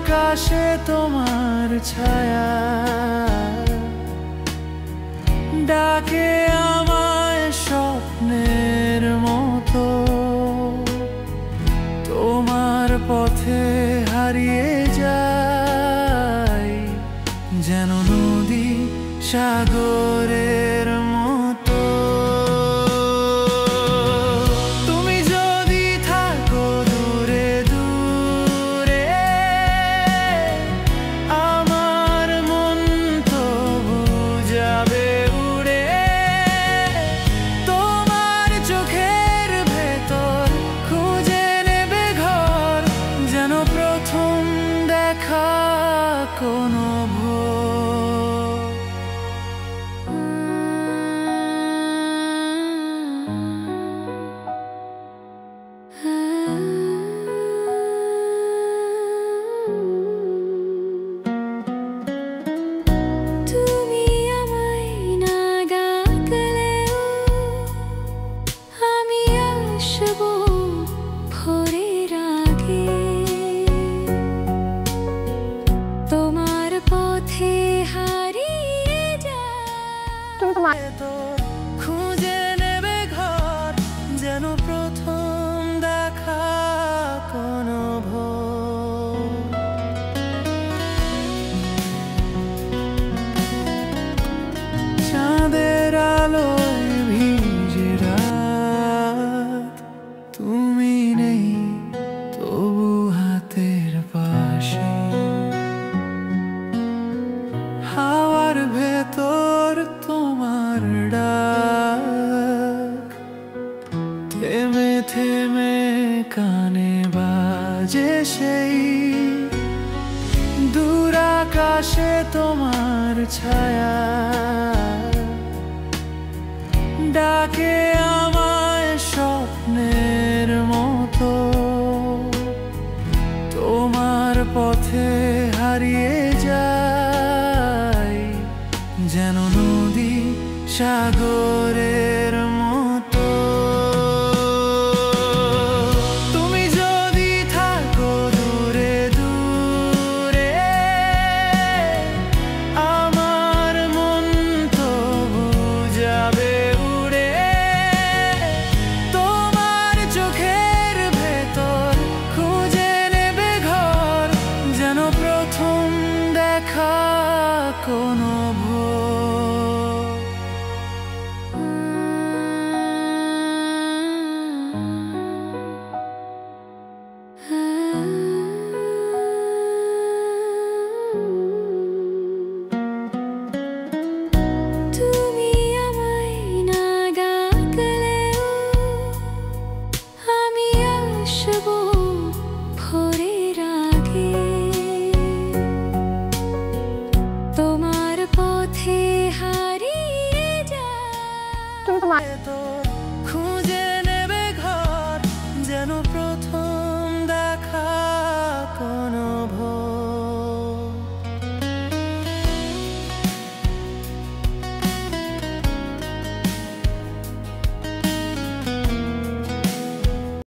আকাশে তোমার ছায়া ডাকে আমায় স্বপ্নের মতো। তোমার পথে হারিয়ে যাই যেন নদী সাগরের মতো। তুমি যদি থাকো দূরে দূরে আমার মন তবু যাবে উড়ে। তোমার চোখের ভেতর খুঁজে নেবে ঘর যেন প্রথম দেখা কোনো খুঁজে নেবে ঘর যেন প্রথম দেখা কোনো চাঁদের আলোয় ভিজে রাত, তুমি নেই তবু হাতের পাশে। হাওয়ার ভেতর তোমার ডাক থেমে থেমে কানে বাজে সেই। দূর আকাশে তোমার ছায়া ডাকে আমায় স্বপ্নের মতো। তোমার পথে হারিয়ে যাই যেন নদী সাগর।